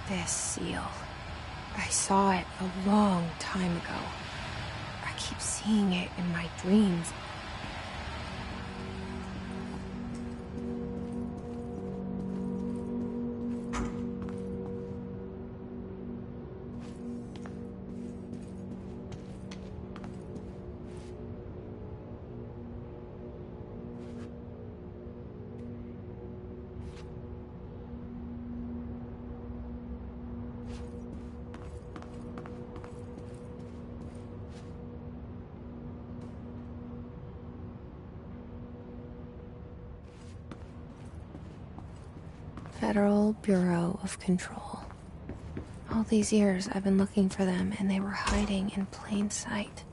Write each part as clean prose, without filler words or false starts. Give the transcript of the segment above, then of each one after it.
This seal. I saw it a long time ago. I keep seeing it in my dreams. Federal Bureau of Control. All these years I've been looking for them, and they were hiding in plain sight.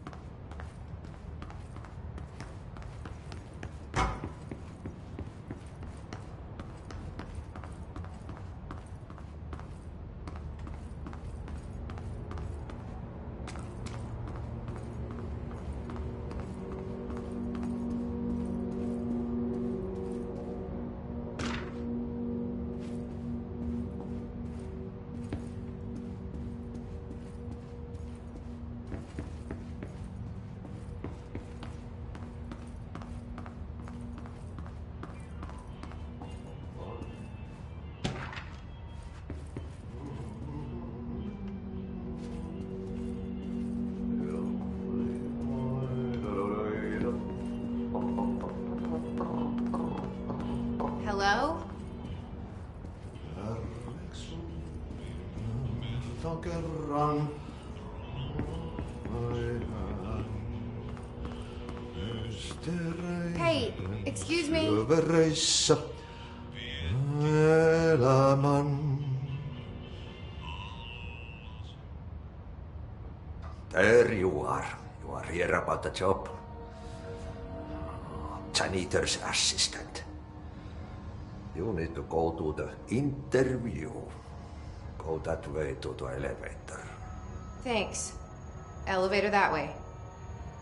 Hello? Hey, excuse me? There you are. You are here about the job. Janitor's assistant. You need to go to the interview. Go that way to the elevator. Thanks. Elevator that way.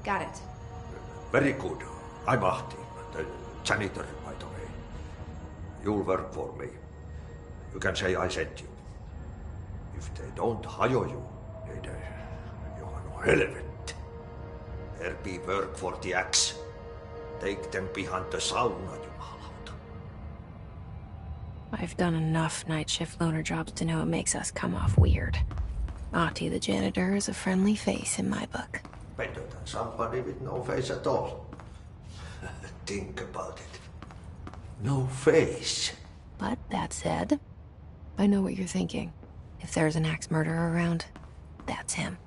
Got it. Very good. I'm Ahti, the janitor, by the way. You'll work for me. You can say I sent you. If they don't hire you, then you are no relevant. There be work for the axe. Take them behind the sauna, jumalauta. I've done enough night shift loner jobs to know it makes us come off weird. Ahti the janitor is a friendly face in my book. Better than somebody with no face at all. Think about it. No face. But that said, I know what you're thinking. If there's an axe murderer around, that's him.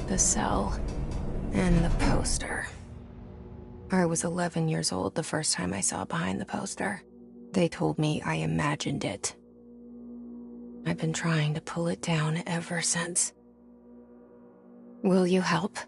The cell and the poster. I was 11 years old the first time I saw behind the poster. They told me I imagined it. I've been trying to pull it down ever since. Will you help?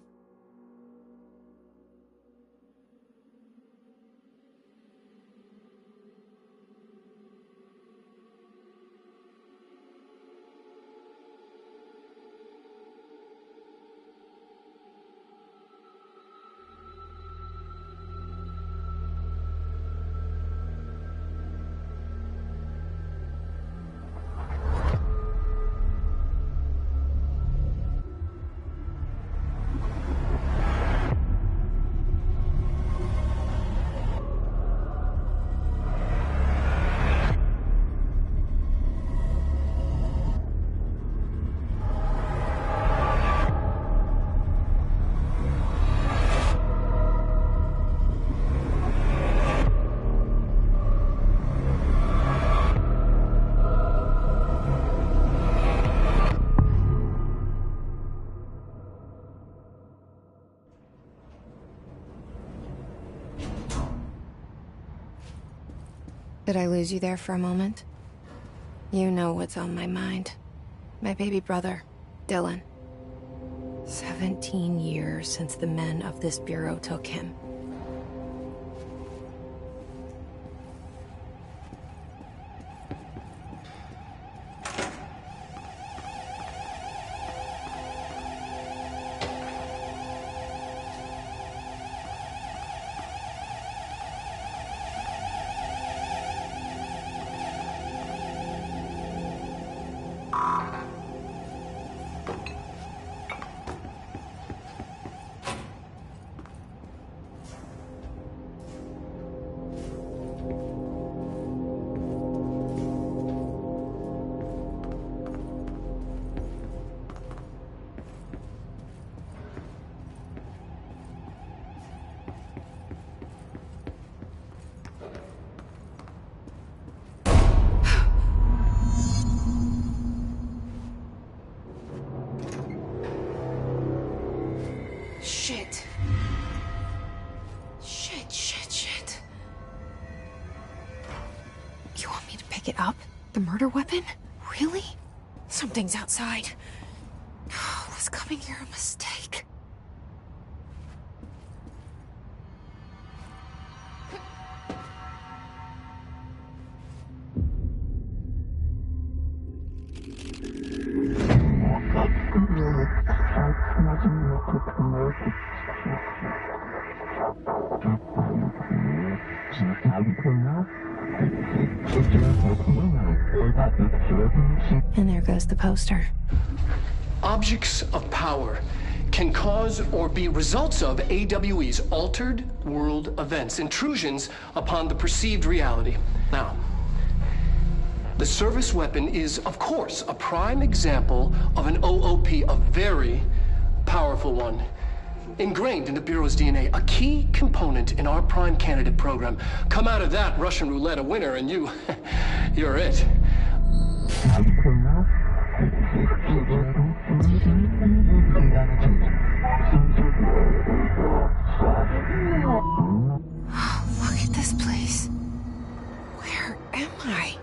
Did I lose you there for a moment? You know what's on my mind. My baby brother, Dylan. 17 years since the men of this bureau took him. Shit. Shit. You want me to pick it up? The murder weapon? Really? Something's outside. Was coming here a mistake? And there goes the poster. Objects of power can cause or be results of AWE's altered world events, intrusions upon the perceived reality. Now, the service weapon is, of course, a prime example of an OOP, a very powerful one. Ingrained in the Bureau's DNA, a key component in our prime candidate program. Come out of that Russian roulette a winner and you're it. Look at this place. Where am I?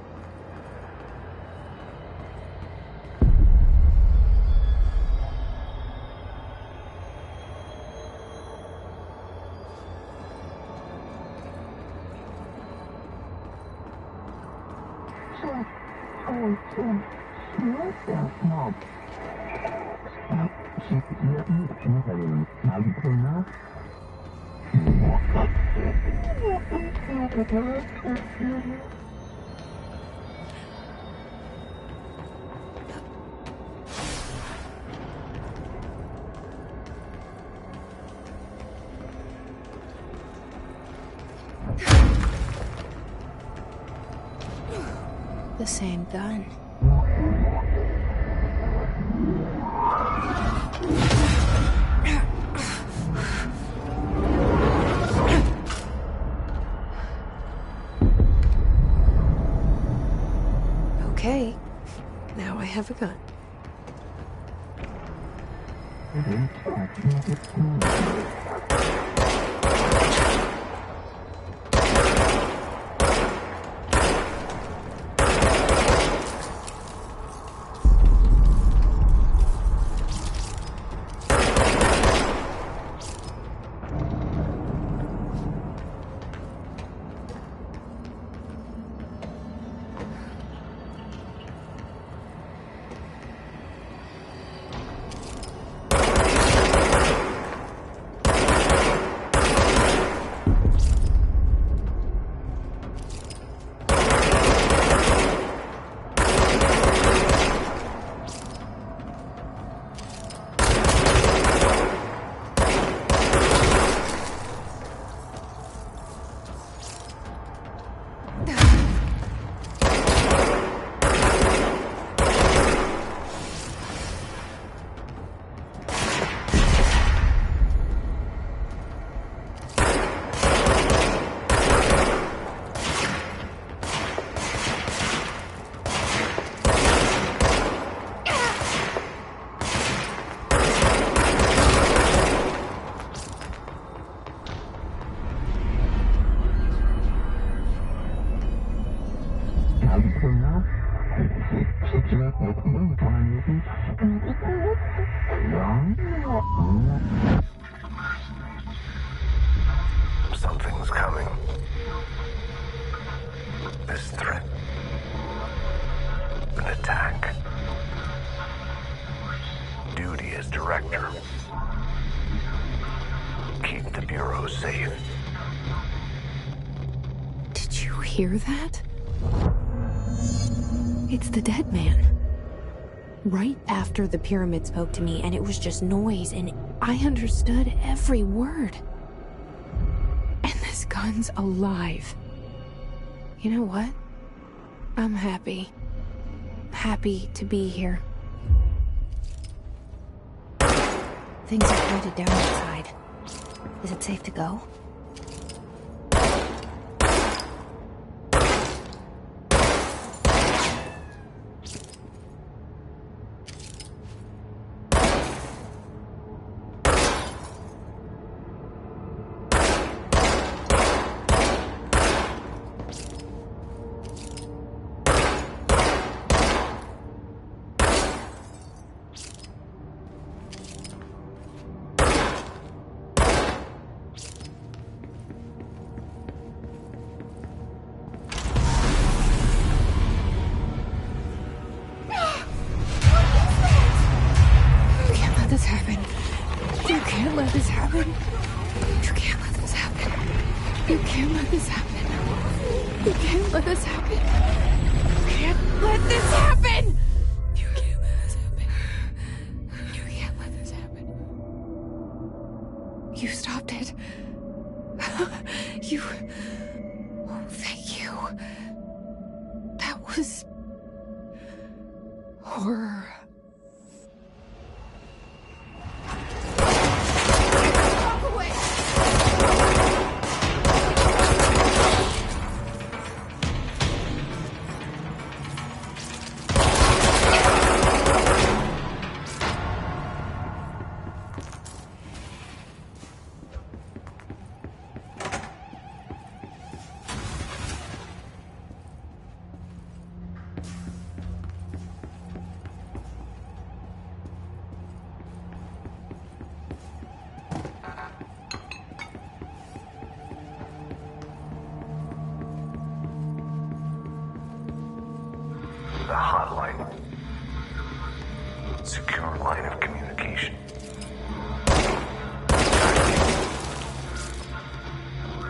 The same gun. Okay, now I have a gun. sector. Keep the Bureau safe. Did you hear that? It's the dead man. Right after the pyramid spoke to me, and it was just noise, and I understood every word. And this gun's alive. You know what? I'm happy. Happy to be here. Things are pointed down outside. Is it safe to go? The hotline. Secure line of communication.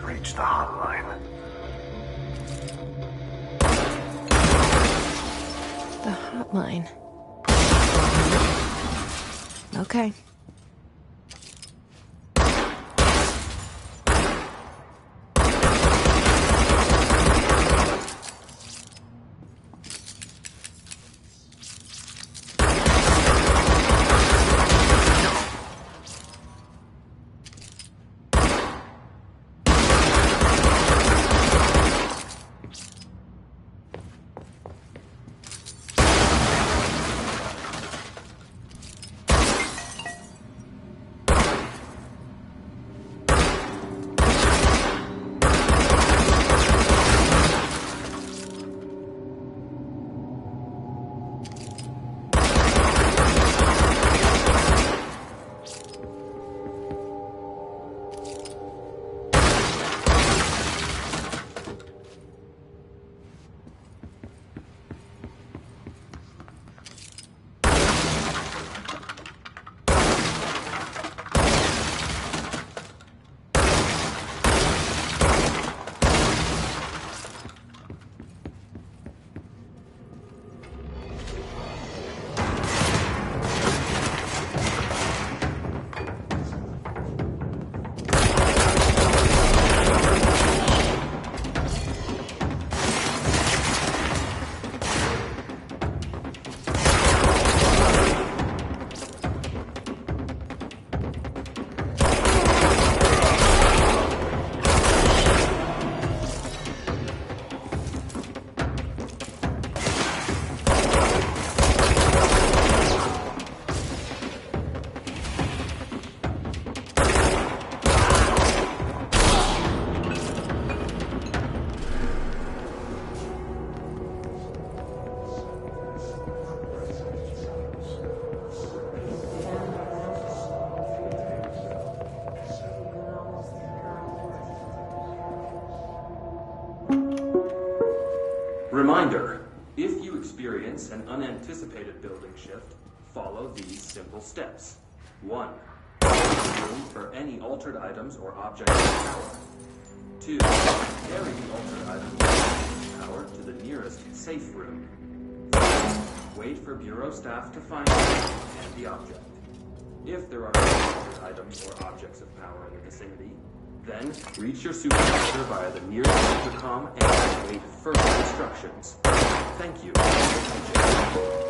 Reach the hotline. The hotline. Okay. Reminder, if you experience an unanticipated building shift, follow these simple steps. 1. Room for any altered items or objects of power. 2. Carry the altered items or power to the nearest safe room. 3. Wait for Bureau staff to find it and the object. If there are no altered items or objects of power in the vicinity, then reach your supervisor via the nearest intercom and wait further instructions. Thank you for your attention.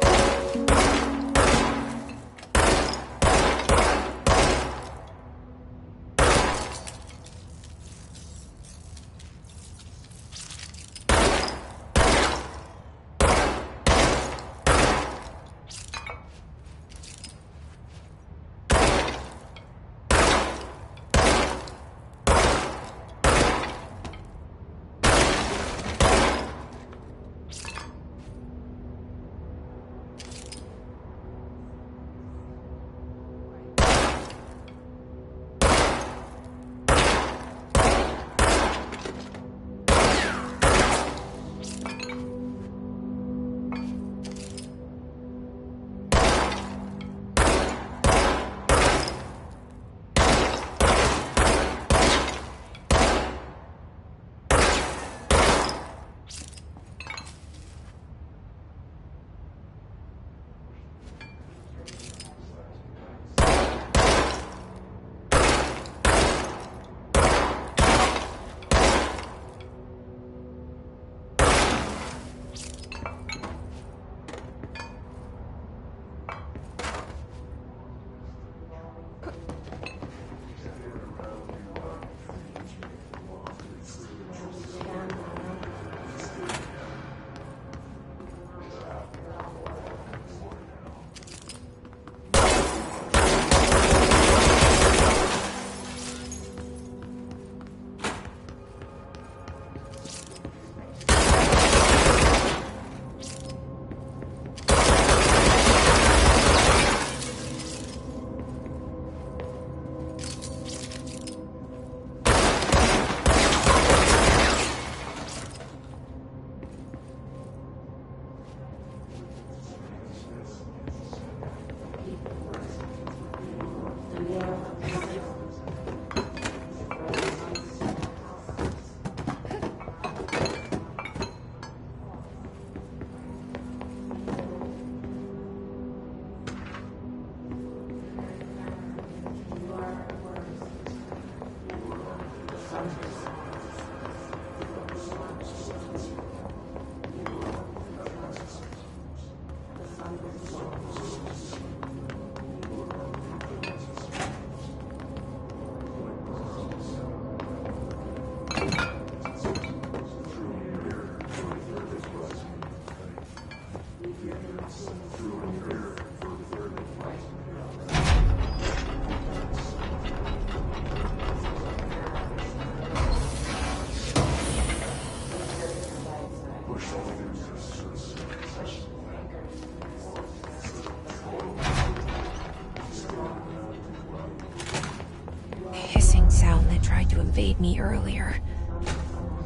Invade me earlier.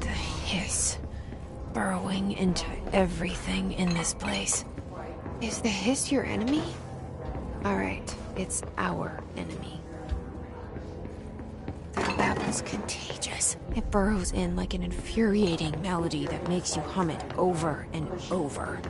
The hiss. Burrowing into everything in this place. Is the hiss your enemy? Alright, it's our enemy. That was contagious. It burrows in like an infuriating melody that makes you hum it over and over.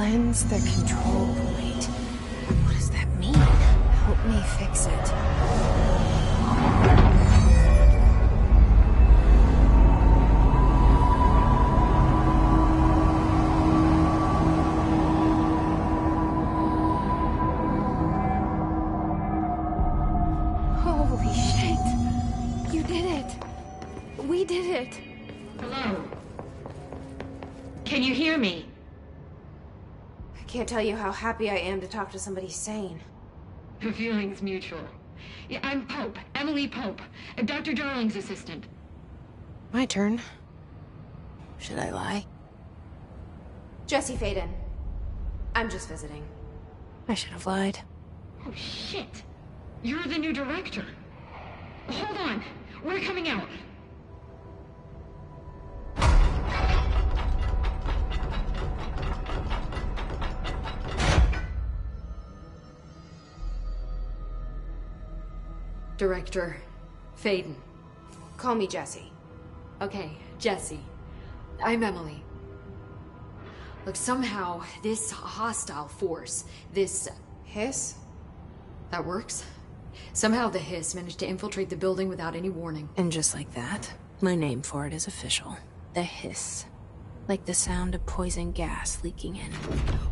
Cleanse the control point. What does that mean? Help me fix it. Holy shit! You did it! We did it! Hello? Can you hear me? I can't tell you how happy I am to talk to somebody sane. The feeling's mutual. Yeah, I'm Pope, Emily Pope, Dr. Darling's assistant. My turn. Should I lie? Jesse Faden. I'm just visiting. I should have lied. Oh, shit. You're the new director. Hold on. We're coming out. Director Faden. Call me Jesse. Okay, Jesse. I'm Emily. Look, somehow this hostile force, this... Hiss? that works? Somehow the hiss managed to infiltrate the building without any warning. And just like that, my name for it is official. The hiss. Like the sound of poison gas leaking in.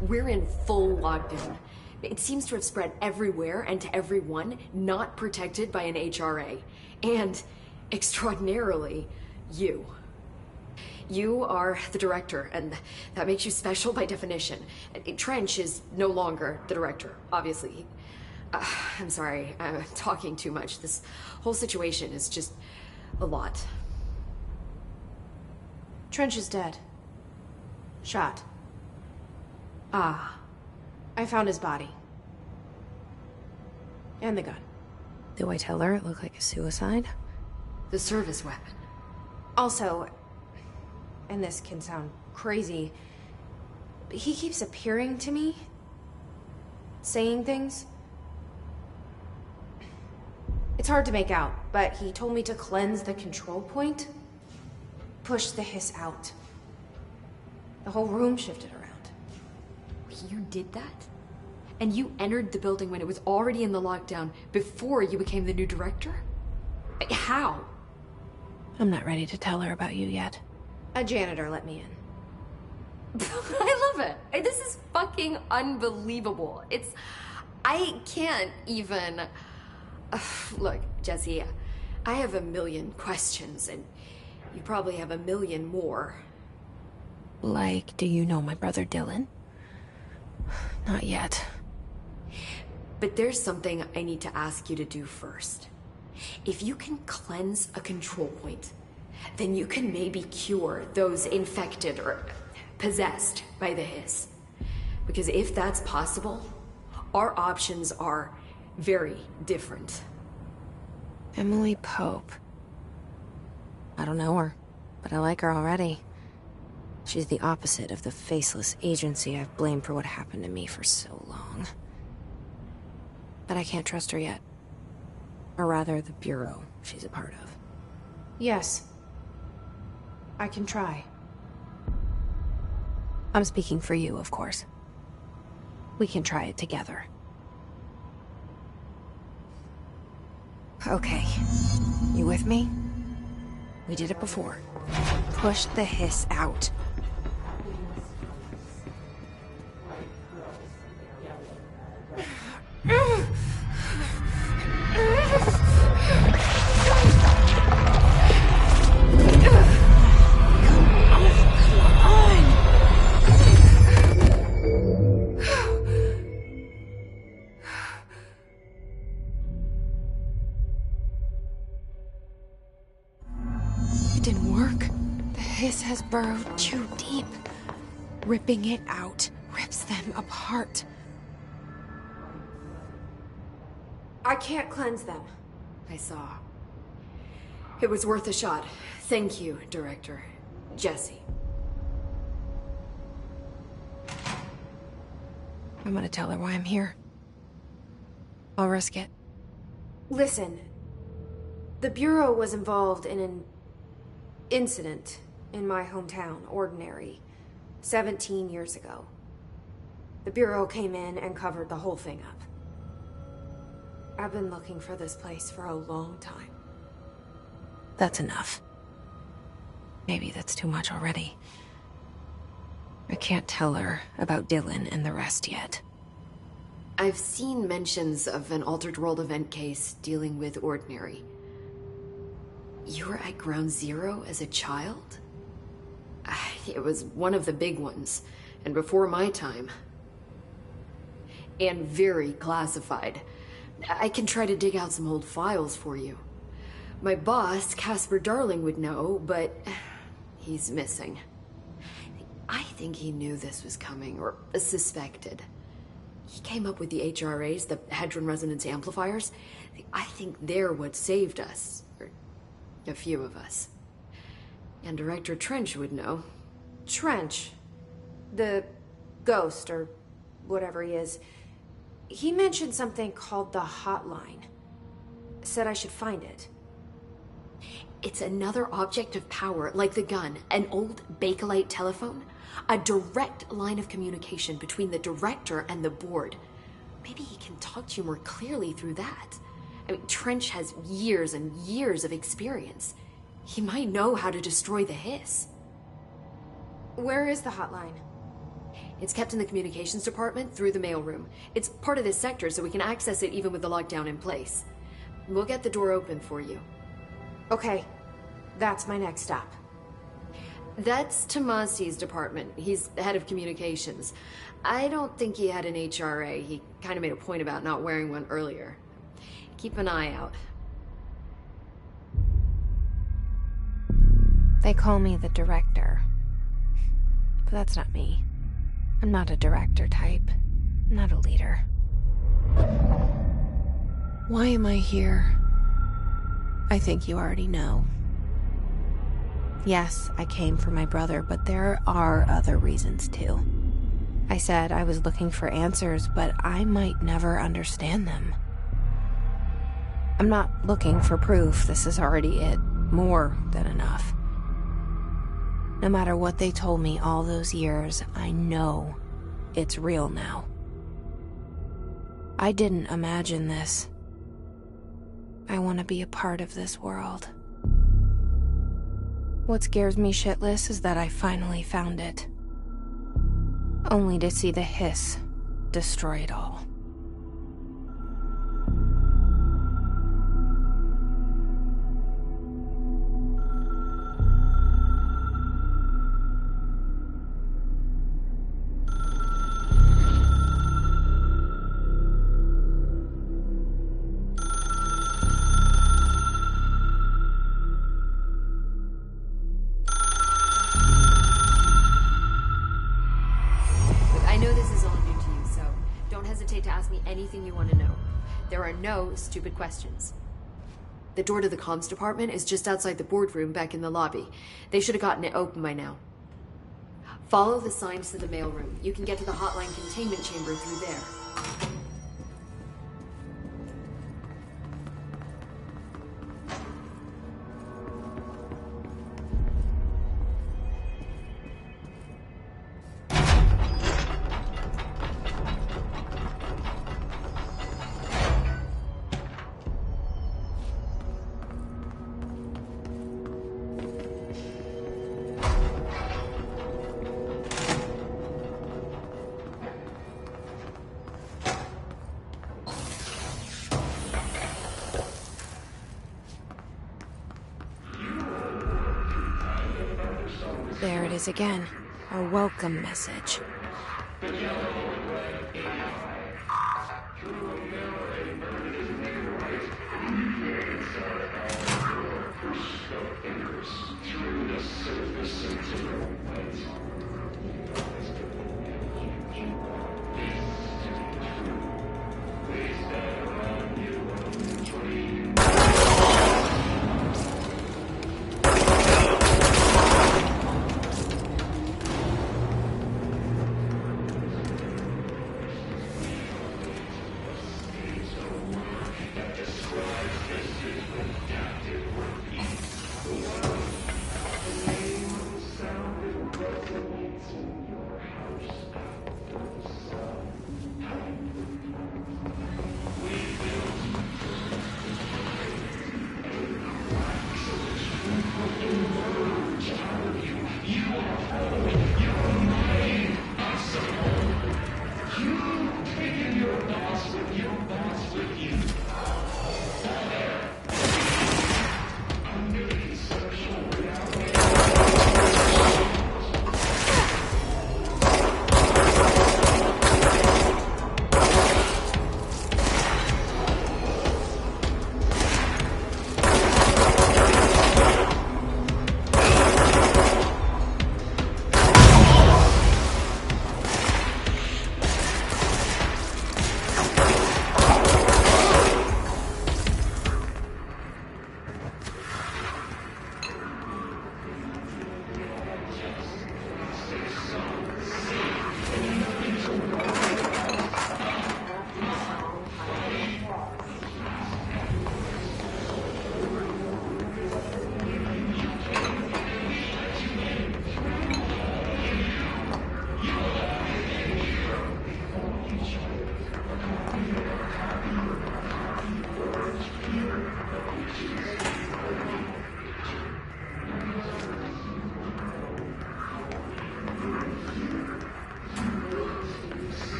We're in full lockdown. It seems to have spread everywhere and to everyone not protected by an HRA. And, extraordinarily, you. You are the director, and that makes you special by definition. Trench is no longer the director, obviously. I'm sorry, I'm talking too much. This whole situation is just a lot. Trench is dead. Shot. Ah. I found his body. And the gun. Do I tell her it looked like a suicide? The service weapon. Also, and this can sound crazy, but he keeps appearing to me. Saying things. It's hard to make out, but he told me to cleanse the control point. Push the hiss out. The whole room shifted around. You did that? And you entered the building when it was already in the lockdown before you became the new director? How? I'm not ready to tell her about you yet. A janitor let me in. I love it. This is fucking unbelievable. I can't even... Look, Jesse, I have a million questions, and you probably have a million more. Like, do you know my brother Dylan? Not yet. But there's something I need to ask you to do first. If you can cleanse a control point, then you can maybe cure those infected or possessed by the hiss. Because if that's possible, our options are very different. Emily Pope. I don't know her, but I like her already. She's the opposite of the faceless agency I've blamed for what happened to me for so long. But I can't trust her yet. Or rather, the Bureau she's a part of. Yes. I can try. I'm speaking for you, of course. We can try it together. Okay. You with me? We did it before. Push the hiss out. It didn't work. The hiss has burrowed too deep. Ripping it out rips them apart. I can't cleanse them. I saw. It was worth a shot. Thank you, Director. Jesse. I'm gonna tell her why I'm here. I'll risk it. Listen. The Bureau was involved in an incident in my hometown, Ordinary, 17 years ago. The Bureau came in and covered the whole thing up. I've been looking for this place for a long time. That's enough. Maybe that's too much already. I can't tell her about Dylan and the rest yet. I've seen mentions of an Altered World event case dealing with Ordinary. You were at Ground Zero as a child? It was one of the big ones, and before my time. And very classified. I can try to dig out some old files for you. My boss, Casper Darling, would know, but he's missing. I think he knew this was coming, or suspected. He came up with the HRAs, the Hadron Resonance Amplifiers. I think they're what saved us, or a few of us. And Director Trench would know. Trench, the ghost, or whatever he is, he mentioned something called the Hotline. Said I should find it. It's another object of power, like the gun, an old Bakelite telephone, a direct line of communication between the director and the board. Maybe he can talk to you more clearly through that. I mean, Trench has years and years of experience. He might know how to destroy the hiss. Where is the hotline? It's kept in the communications department through the mailroom. It's part of this sector, so we can access it even with the lockdown in place. We'll get the door open for you. Okay, that's my next stop. That's Tomasi's department. He's the head of communications. I don't think he had an HRA. He kind of made a point about not wearing one earlier. Keep an eye out. They call me the director. But that's not me. I'm not a director type. I'm not a leader. Why am I here? I think you already know. Yes, I came for my brother, but there are other reasons too. I said I was looking for answers, but I might never understand them. I'm not looking for proof. This is already it. More than enough. No matter what they told me all those years, I know it's real now. I didn't imagine this. I want to be a part of this world. What scares me shitless is that I finally found it. Only to see the hiss destroy it all. Anything you want to know. There are no stupid questions. The door to the comms department is just outside the boardroom back in the lobby. They should have gotten it open by now. Follow the signs to the mailroom. You can get to the hotline containment chamber through there. There it is again. Our welcome message.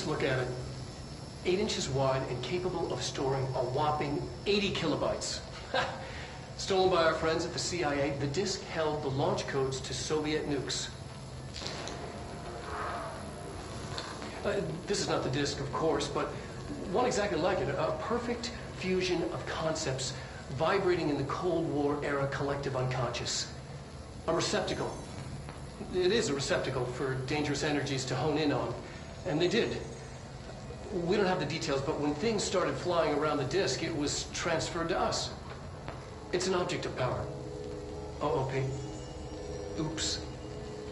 Look at it. 8 inches wide and capable of storing a whopping 80 kilobytes. Stolen by our friends at the CIA, the disk held the launch codes to Soviet nukes. This is not the disk, of course, but one exactly like it. A perfect fusion of concepts vibrating in the Cold War era collective unconscious. A receptacle. It is a receptacle for dangerous energies to hone in on. And they did. We don't have the details, but when things started flying around the disk, it was transferred to us. It's an object of power. OOP. Oops.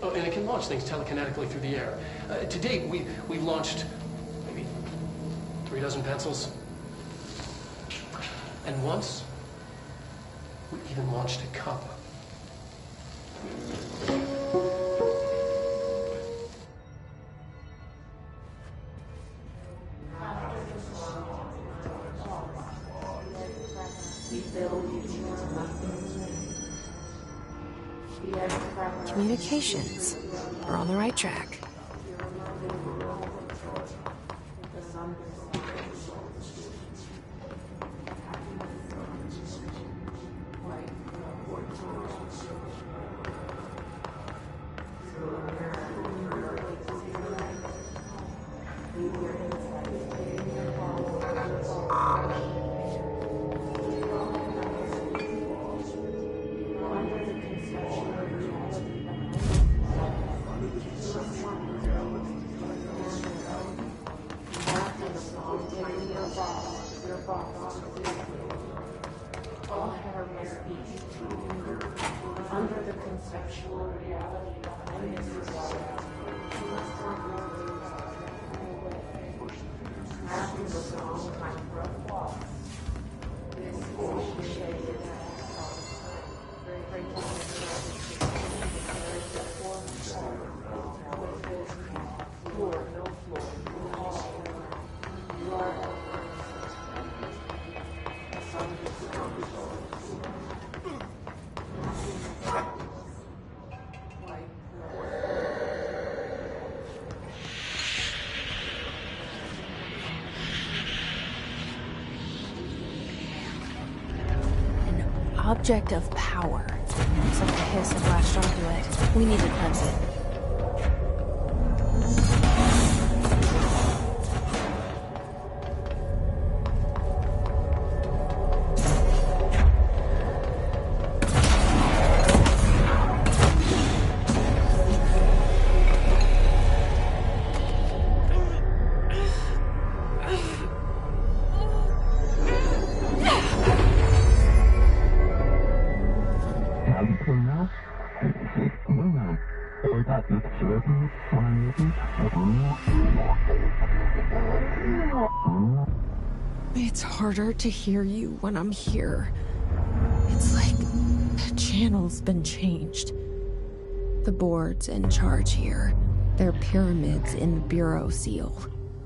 Oh, and it can launch things telekinetically through the air. To date, we've launched maybe 3 dozen pencils. And once, we even launched a cup. Communications. We're on the right track. Object of power. Looks like the hiss have latched onto it. We need to cleanse it. It's harder to hear you when I'm here. It's like the channel's been changed. The board's in charge here. They're pyramids in the Bureau seal.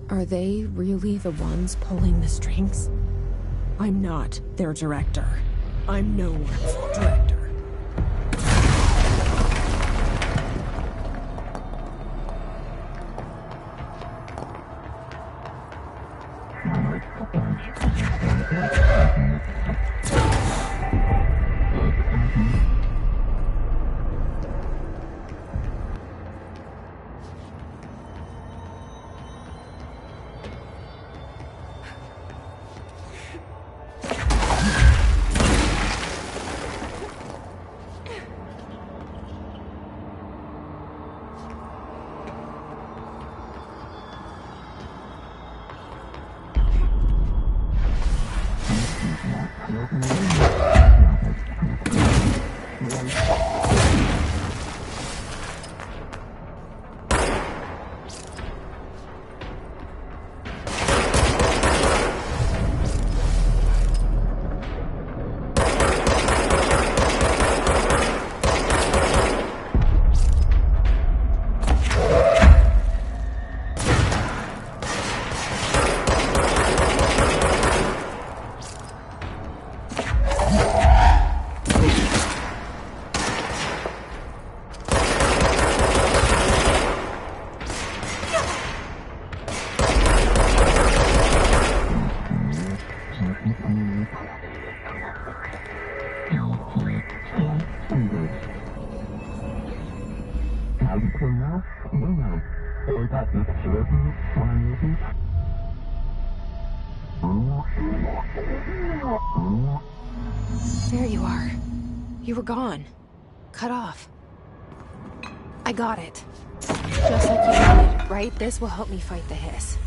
Are they really the ones pulling the strings? I'm not their director. I'm no one's director. There you are. You were gone. Cut off. I got it. Just like you wanted, right? This will help me fight the hiss.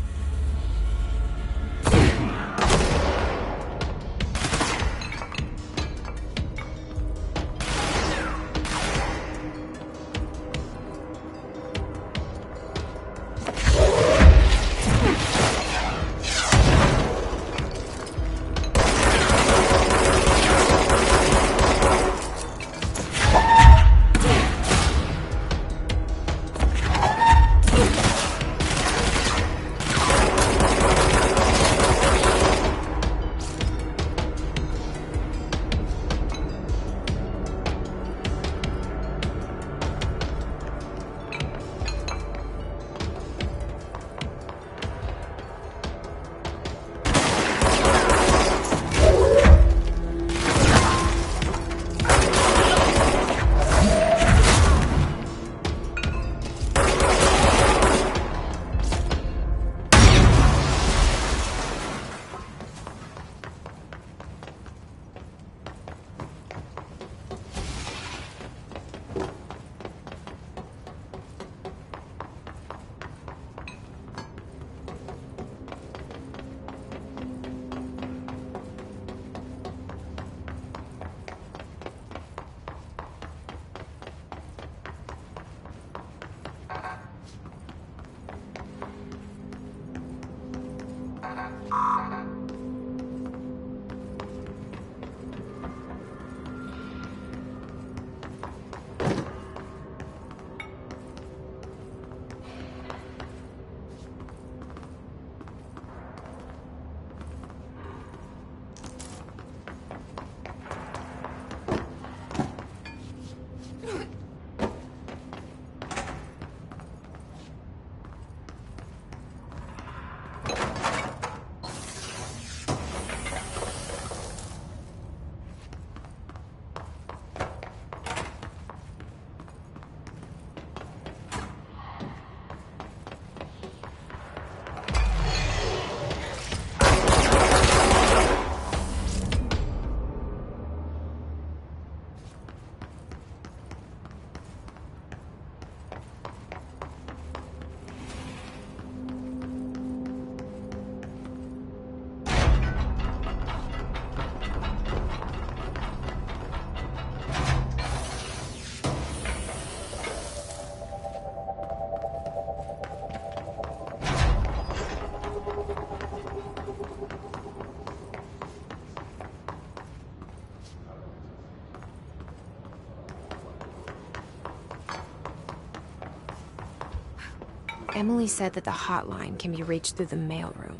Emily said that the hotline can be reached through the mailroom.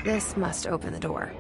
This must open the door.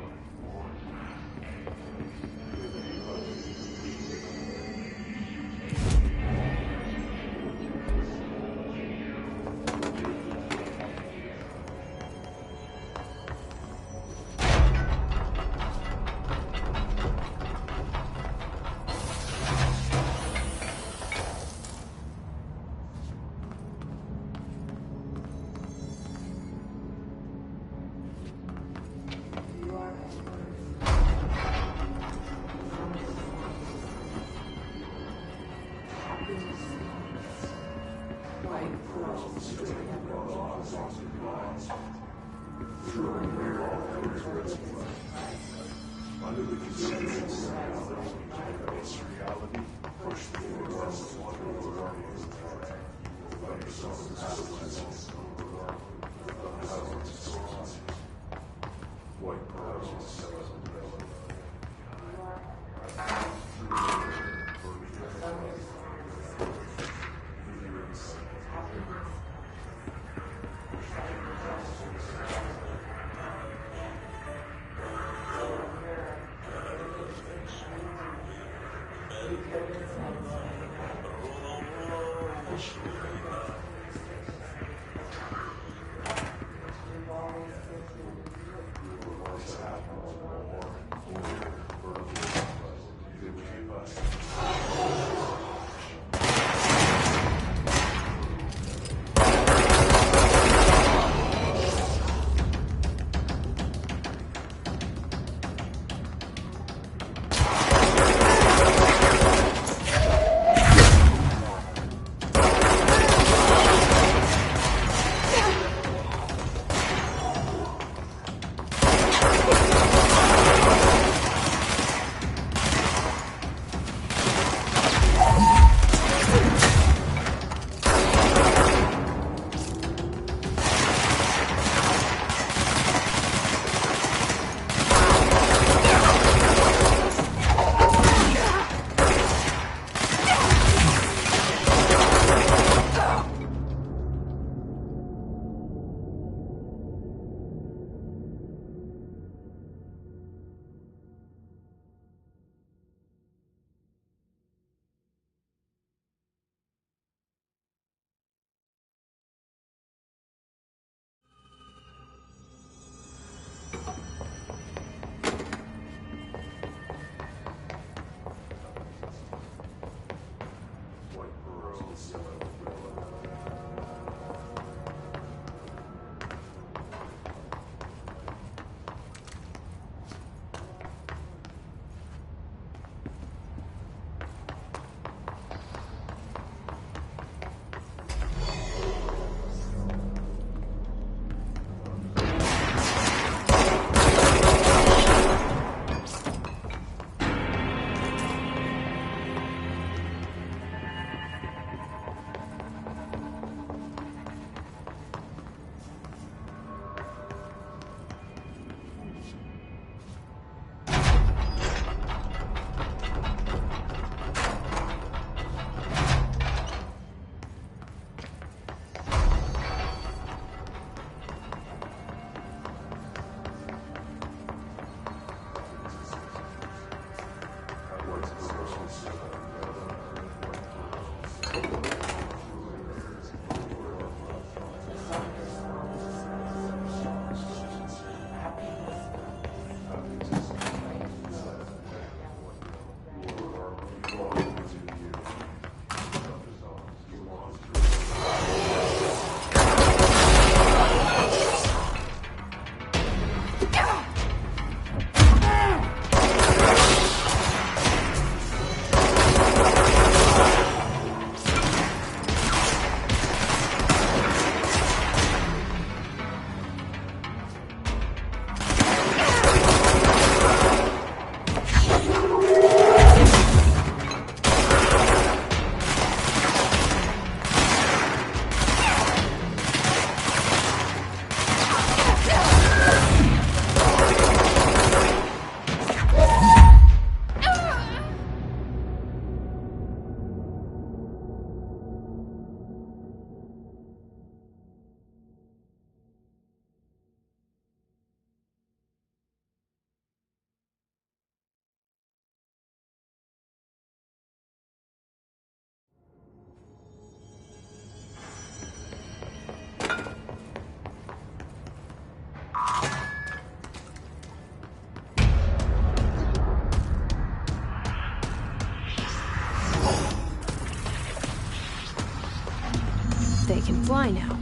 They can fly now.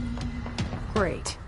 Great.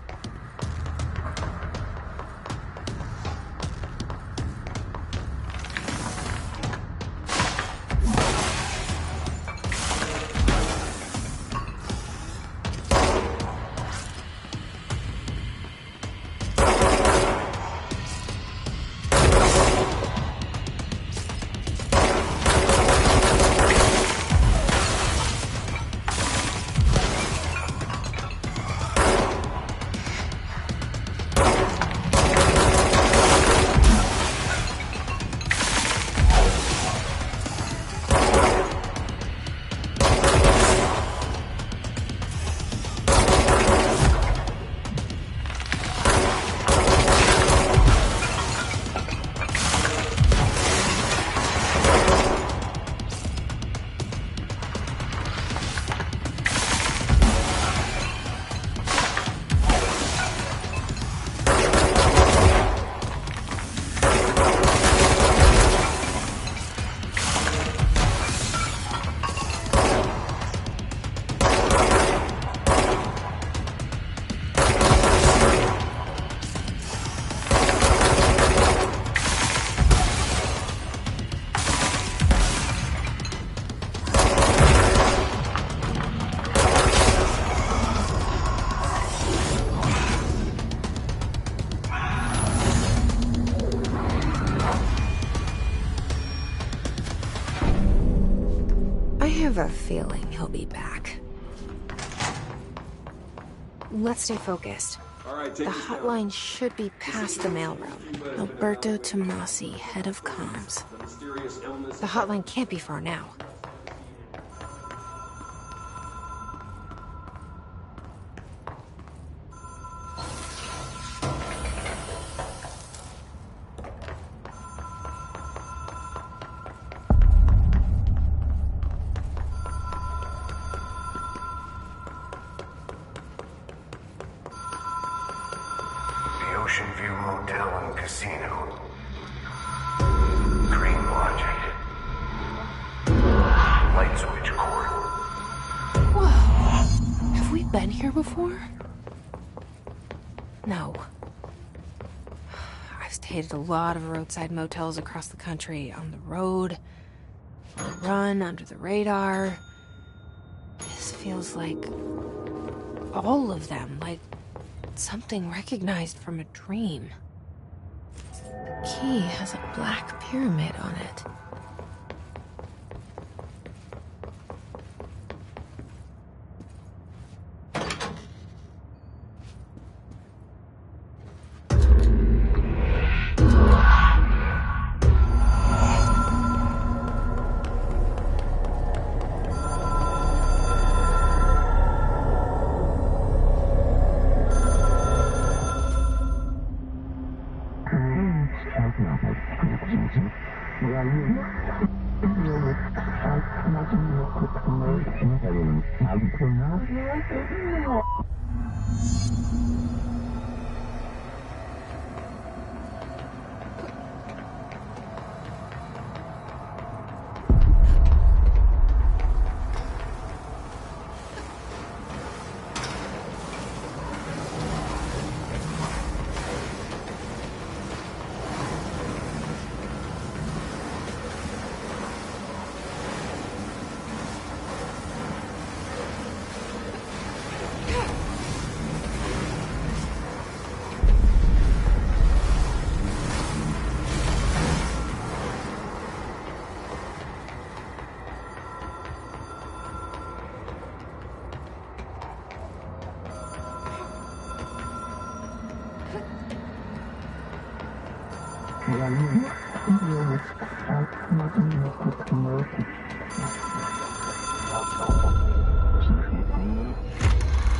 I have a feeling he'll be back. Let's stay focused. All right, The hotline should be past the mailroom. Alberto Tomasi, head of comms. The hotline can't be far now. Ocean View Motel and Casino. Green Logic. Light switch cord. Whoa. Have we been here before? No. I've stayed at a lot of roadside motels across the country, on the road, on the run, under the radar. This feels like all of them, like something recognized from a dream. The key has a black pyramid on it.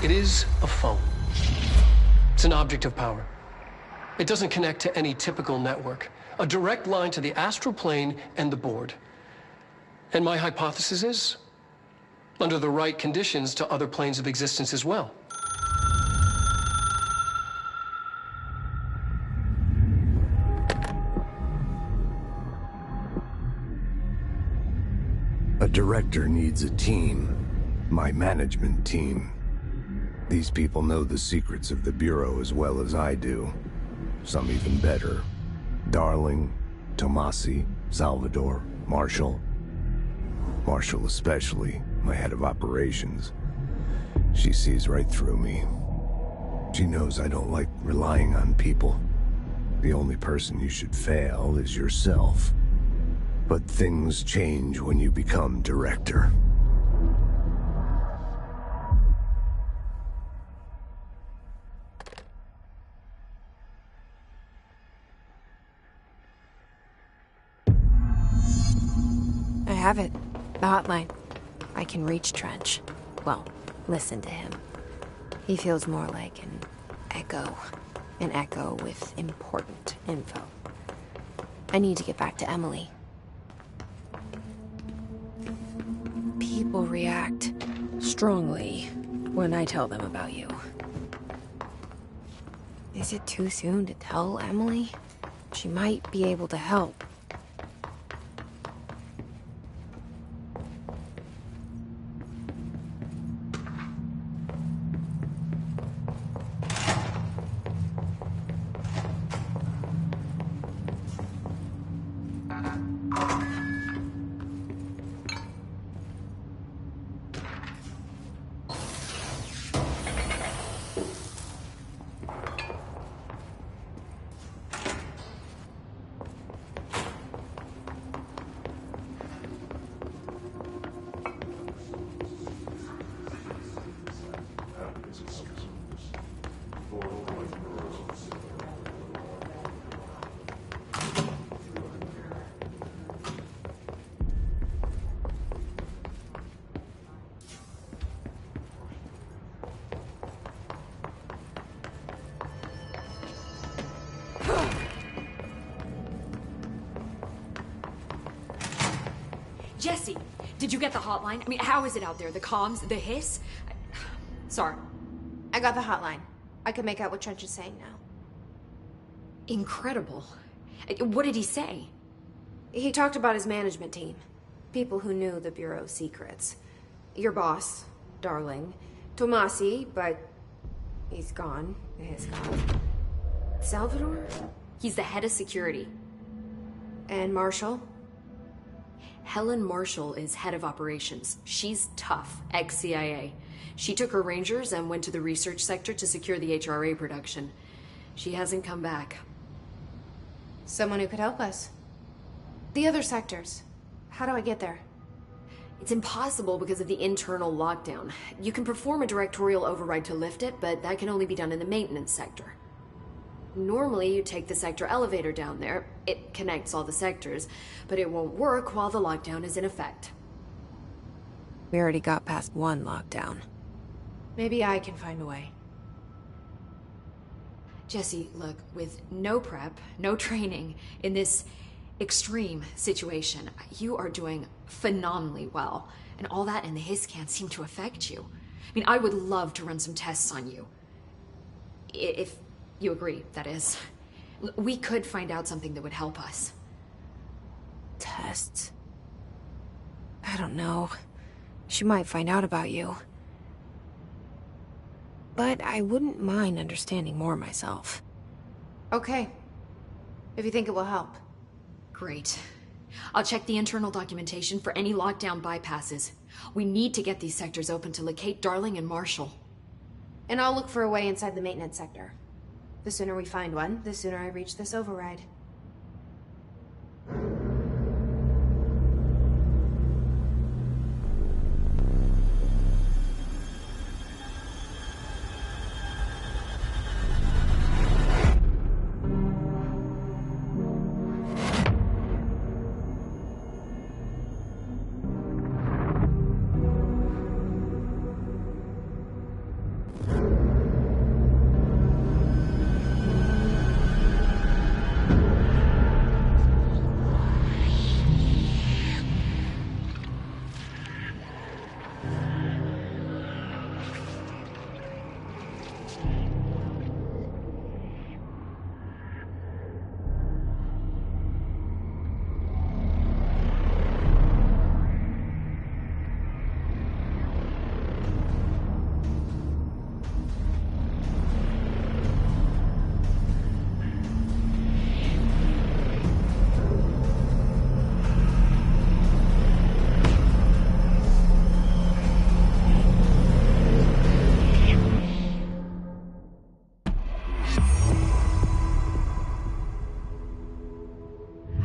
It is a phone. It's an object of power. It doesn't connect to any typical network. A direct line to the astral plane and the board. And my hypothesis is, under the right conditions, to other planes of existence as well. A director needs a team. My management team. These people know the secrets of the Bureau as well as I do. Some even better. Darling, Tomasi, Salvador, Marshall. Marshall especially, my head of operations. She sees right through me. She knows I don't like relying on people. The only person you should fail is yourself. But things change when you become director. I have it. The hotline. I can reach Trench. Well, listen to him. He feels more like an echo. An echo with important info. I need to get back to Emily. People react strongly when I tell them about you. Is it too soon to tell Emily? She might be able to help. Jesse, did you get the hotline? I mean, how is it out there? The comms? The hiss? Sorry. I got the hotline. I can make out what Trench is saying now. Incredible. What did he say? He talked about his management team. People who knew the Bureau's secrets. Your boss, Darling. Tomasi, but he's gone. He's gone. Salvador? He's the head of security. And Marshall? Helen Marshall is head of operations. She's tough, ex-CIA. She took her Rangers and went to the research sector to secure the HRA production. She hasn't come back. Someone who could help us. The other sectors. How do I get there? It's impossible because of the internal lockdown. You can perform a directorial override to lift it, but that can only be done in the maintenance sector. Normally, you take the sector elevator down there. It connects all the sectors, but it won't work while the lockdown is in effect. We already got past one lockdown. Maybe I can find a way. Jesse, look, with no prep, no training, in this extreme situation. You are doing phenomenally well, and all that and the hiss can't seem to affect you. I mean, I would love to run some tests on you. If you agree, that is. We could find out something that would help us. Tests? I don't know. She might find out about you. But I wouldn't mind understanding more myself. Okay. If you think it will help. Great. I'll check the internal documentation for any lockdown bypasses. We need to get these sectors open to locate Darling and Marshall. And I'll look for a way inside the maintenance sector. The sooner we find one, the sooner I reach this override.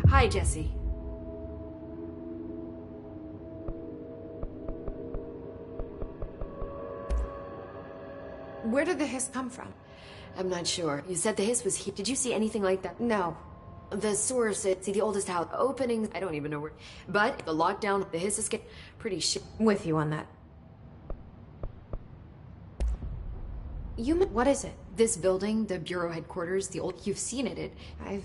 Hi, Jesse. Where did the hiss come from? I'm not sure. You said the hiss was here. Did you see anything like that? No. The source, see the oldest house openings, I don't even know where. But the lockdown, the hiss escape, pretty shit. With you on that. What is it? This building, the bureau headquarters, you've seen it. I've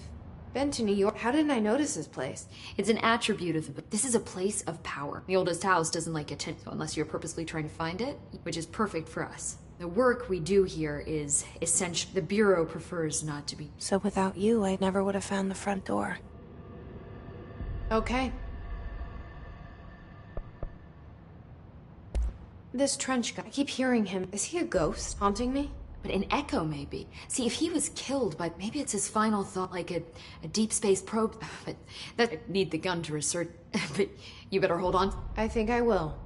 been to New York. How didn't I notice this place? It's an attribute of this is a place of power. The oldest house doesn't like attention, so unless you're purposely trying to find it, which is perfect for us. The work we do here is essential. The bureau prefers not to be. So without you, I never would have found the front door. Okay. This trench guy, I keep hearing him. Is he a ghost haunting me? But an echo, maybe. See, if he was killed by, maybe it's his final thought, like a deep space probe. But that need the gun to research. But you better hold on. I think I will.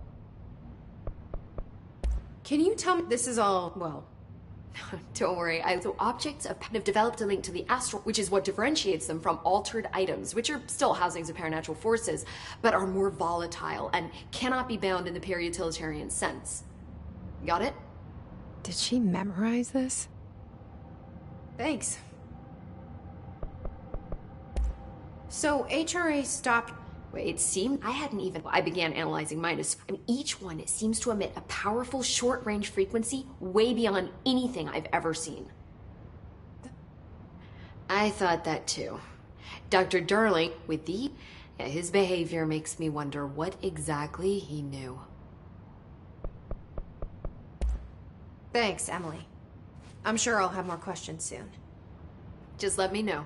Can you tell me this is all, well... Don't worry. So objects have developed a link to the astral, which is what differentiates them from altered items, which are still housings of paranatural forces, but are more volatile and cannot be bound in the peri-utilitarian sense. Got it? Did she memorize this? Thanks. So HRA stopped... Wait, it seemed I began analyzing mine. Each one, it seems to emit a powerful short-range frequency way beyond anything I've ever seen. I thought that too. Dr. Darling, his behavior makes me wonder what exactly he knew. Thanks, Emily. I'm sure I'll have more questions soon. Just let me know.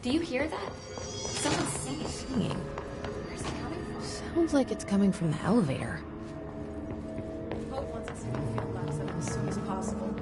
Do you hear that? Someone's singing. Where's it coming from? Sounds like it's coming from the elevator. Hope wants us to do field labs as soon as possible.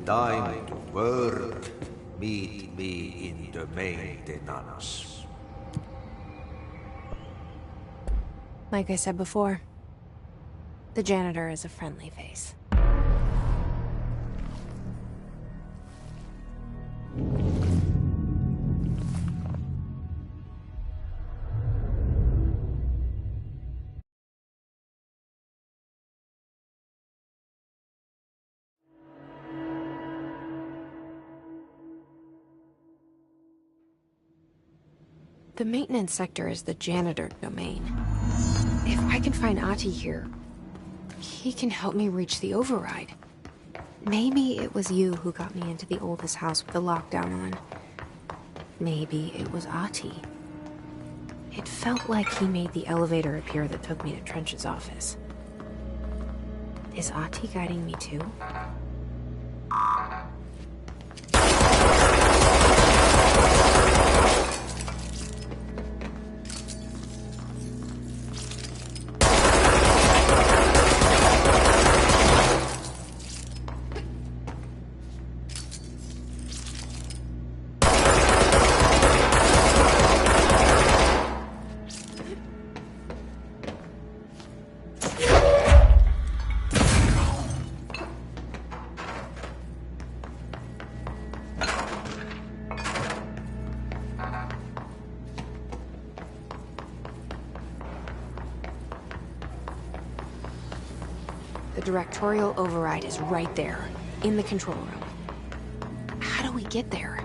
time to work, meet me in the maintenance. Like I said before, the janitor is a friendly face. The maintenance sector is the janitor domain. If I can find Ahti here, he can help me reach the override. Maybe it was you who got me into the oldest house with the lockdown on. Maybe it was Ahti. It felt like he made the elevator appear that took me to Trench's office. Is Ahti guiding me too? The directorial override is right there, in the control room. How do we get there?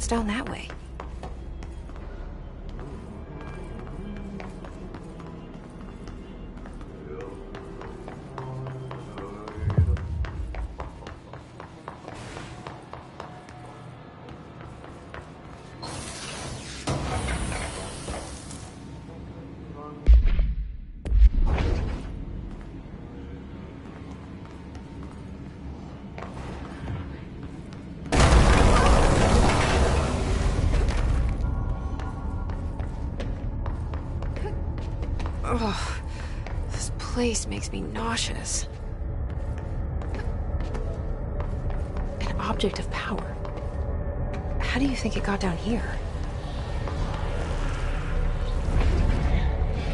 What's down that way? Ugh, this place makes me nauseous. An object of power. How do you think it got down here?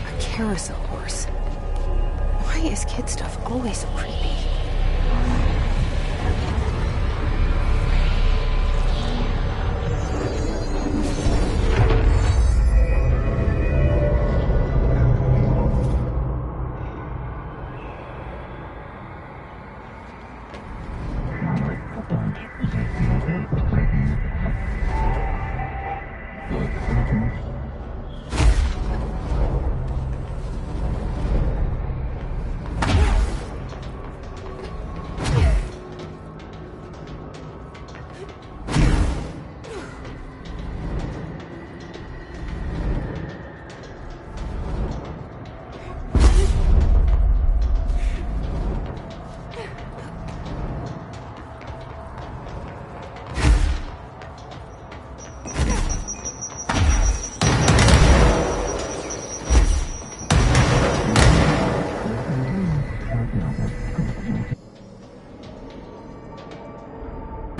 A carousel horse. Why is kid stuff always so creepy?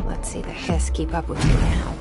Let's see the hiss keep up with me now.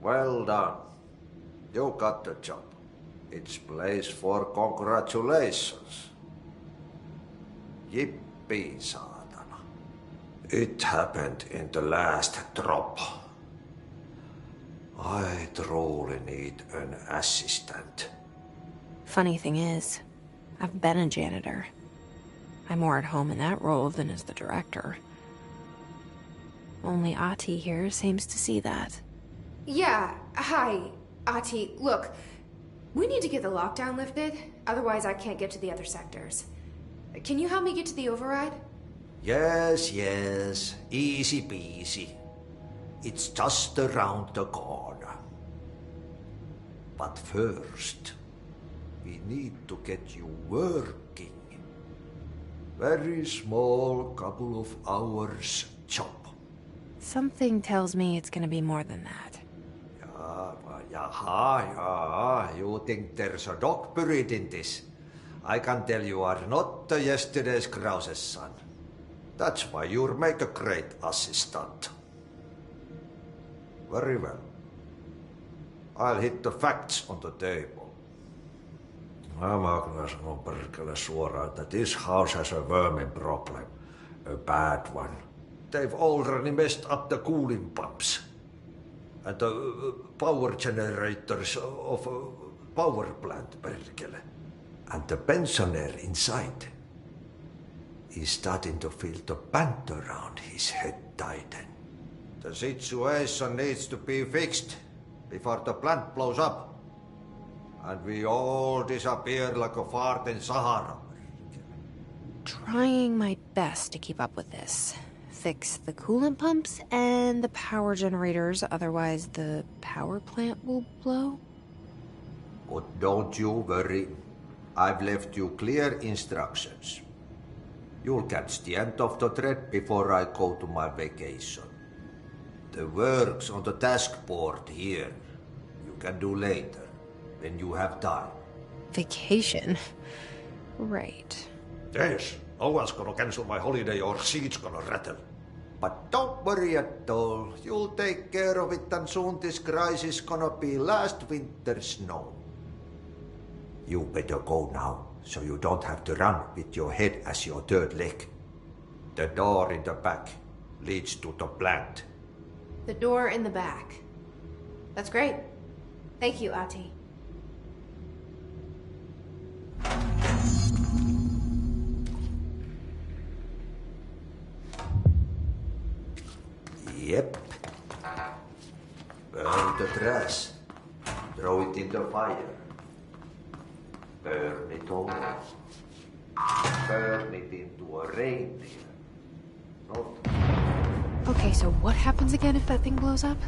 Well done. You got the job. It's place for congratulations. Yippee, saatana. It happened in the last drop. I truly need an assistant. Funny thing is, I've been a janitor. I'm more at home in that role than as the director. Only Ahti here seems to see that. Yeah, hi, Ahti. Look, we need to get the lockdown lifted, otherwise I can't get to the other sectors. Can you help me get to the override? Yes, yes. Easy peasy. It's just around the corner. But first, we need to get you working. Very small, couple of hours job. Something tells me it's gonna be more than that. Yeah. You think there's a dog buried in this? I can tell you are not yesterday's Krause's son. That's why you'll make a great assistant. Very well. I'll hit the facts on the table. Mä kyllä sanon perkele suoraan, että this house has a vermin problem. A bad one. They've already messed up the cooling pumps. And the power generators of a power plant, perkele. And the pensioner inside is starting to feel the band around his head tighten. The situation needs to be fixed before the plant blows up. And we all disappear like a fart in Sahara. Trying my best to keep up with this. Fix the coolant pumps and the power generators, otherwise the power plant will blow? But don't you worry. I've left you clear instructions. You'll catch the end of the thread before I go to my vacation. The works on the task board here, you can do later, when you have time. Vacation? Right. Yes, no one's gonna cancel my holiday or seat's gonna rattle. But don't worry at all. You'll take care of it, and soon this crisis gonna be last winter's snow. You better go now, so you don't have to run with your head as your third leg. The door in the back leads to the plant. The door in the back. That's great. Thank you, Ati. Yep. Burn the trash. Throw it in the fire. Burn it all. Burn it into a reindeer. Not Okay, so what happens again if that thing blows up?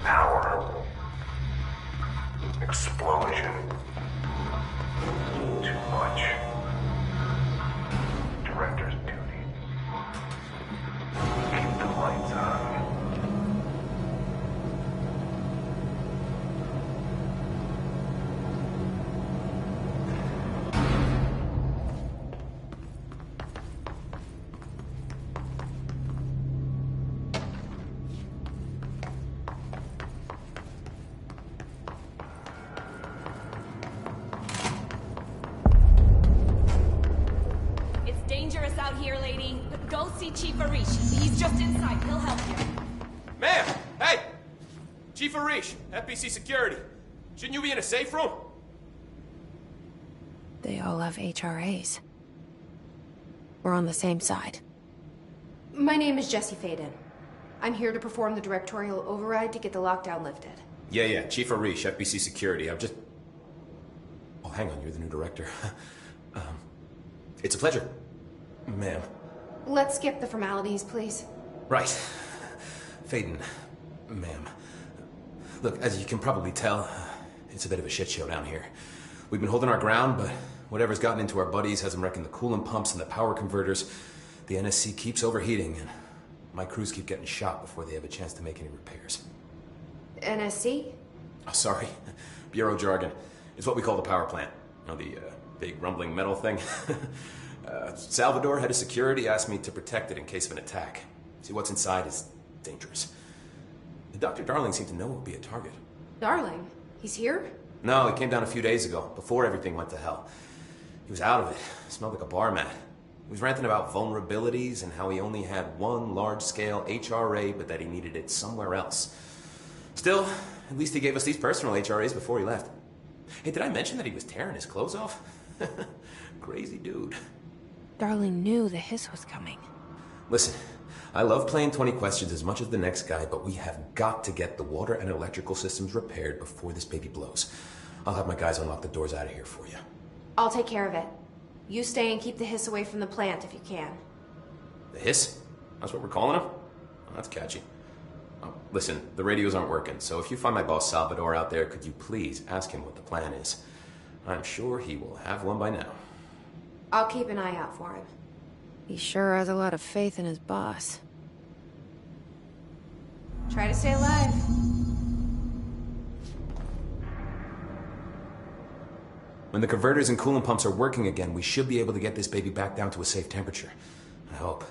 Power. Explosion. Too much. Director's duty. Keep the lights on. Dangerous out here, lady. Go see Chief Arish. He's just inside. He'll help you. Ma'am! Hey! Chief Arish, FBC Security. Shouldn't you be in a safe room? They all have HRAs. We're on the same side. My name is Jesse Faden. I'm here to perform the directorial override to get the lockdown lifted. Yeah, Chief Arish, FBC Security. I'm just... Oh, hang on, you're the new director. It's a pleasure. Ma'am. Let's skip the formalities, please. Right. Faden. Ma'am. Look, as you can probably tell, it's a bit of a shit show down here. We've been holding our ground, but whatever's gotten into our buddies has them wrecking the coolant pumps and the power converters. The NSC keeps overheating, and my crews keep getting shot before they have a chance to make any repairs. NSC? Oh, sorry. Bureau jargon. It's what we call the power plant. You know, the big rumbling metal thing? Salvador, head of security, asked me to protect it in case of an attack. See, what's inside is dangerous. Dr. Darling seemed to know it would be a target. Darling? He's here? No, he came down a few days ago, before everything went to hell. He was out of it. Smelled like a bar mat. He was ranting about vulnerabilities and how he only had one large-scale HRA, but that he needed it somewhere else. Still, at least he gave us these personal HRAs before he left. Hey, did I mention that he was tearing his clothes off? Crazy dude. Darling knew the hiss was coming. Listen, I love playing 20 questions as much as the next guy, but we have got to get the water and electrical systems repaired before this baby blows. I'll have my guys unlock the doors out of here for you. I'll take care of it. You stay and keep the hiss away from the plant if you can. The hiss? That's what we're calling him? Oh, that's catchy. Oh, listen, the radios aren't working, so if you find my boss Salvador out there, could you please ask him what the plan is? I'm sure he will have one by now. I'll keep an eye out for him. He sure has a lot of faith in his boss. Try to stay alive. When the converters and coolant pumps are working again, we should be able to get this baby back down to a safe temperature. I hope.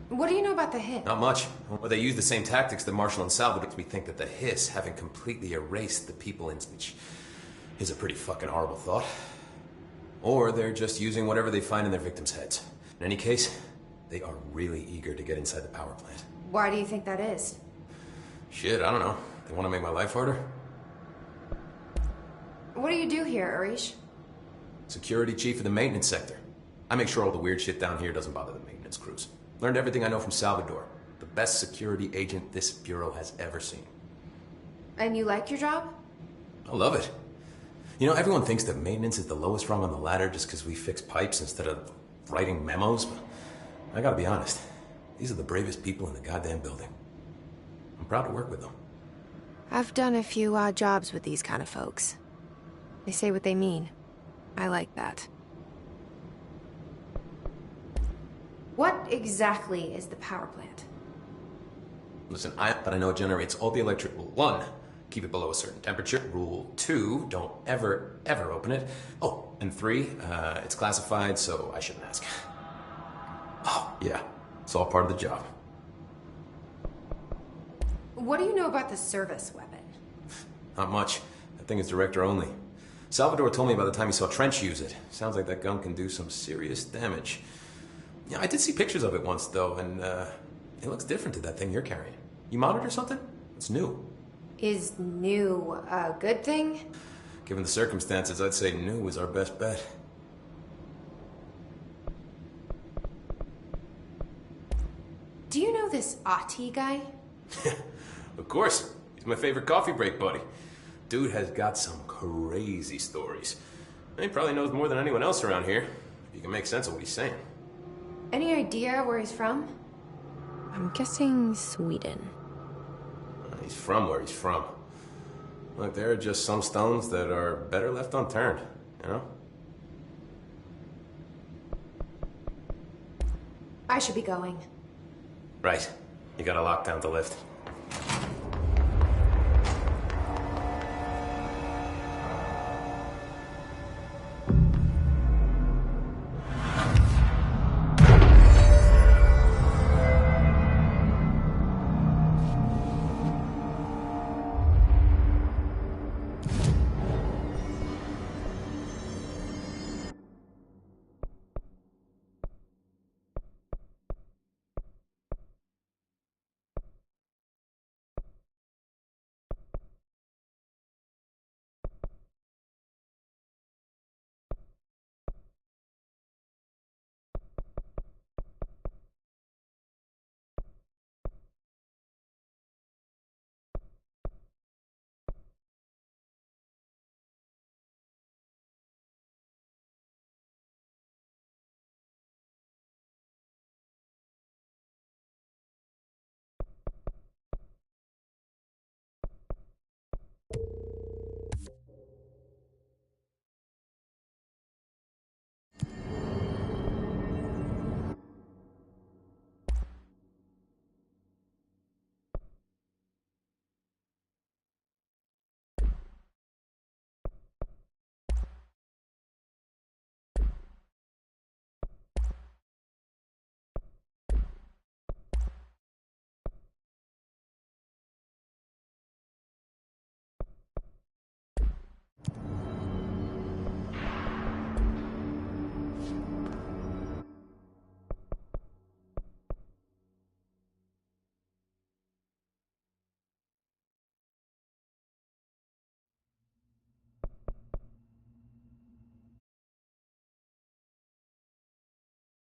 What do you know about the hiss? Not much. Well, they use the same tactics that Marshall and Salvador makes me think that the hiss, having completely erased the people in which is a pretty fucking horrible thought. Or they're just using whatever they find in their victims' heads. In any case, they are really eager to get inside the power plant. Why do you think that is? Shit, I don't know. They want to make my life harder? What do you do here, Arish? Security chief of the maintenance sector. I make sure all the weird shit down here doesn't bother the maintenance crews. Learned everything I know from Salvador. The best security agent this bureau has ever seen. And you like your job? I love it. You know, everyone thinks that maintenance is the lowest rung on the ladder just because we fix pipes instead of writing memos, but I gotta be honest. These are the bravest people in the goddamn building. I'm proud to work with them. I've done a few odd jobs with these kind of folks. They say what they mean. I like that. What exactly is the power plant? Listen, I know it generates all the electric. Rule 1, keep it below a certain temperature. Rule 2, don't ever open it. Oh, and 3, it's classified, so I shouldn't ask. Oh, yeah, it's all part of the job. What do you know about the service weapon? Not much. That thing is director only. Salvador told me by the time he saw Trench use it. Sounds like that gun can do some serious damage. Yeah, I did see pictures of it once, though, and it looks different to that thing you're carrying. You modded or something? It's new. Is new a good thing? Given the circumstances, I'd say new is our best bet. Do you know this Ati guy? Of course. He's my favorite coffee break buddy. Dude has got some crazy stories. And he probably knows more than anyone else around here. If you can make sense of what he's saying. Any idea where he's from? I'm guessing Sweden. He's from where he's from. Look, there are just some stones that are better left unturned, you know? I should be going. Right. You gotta lock down the lift.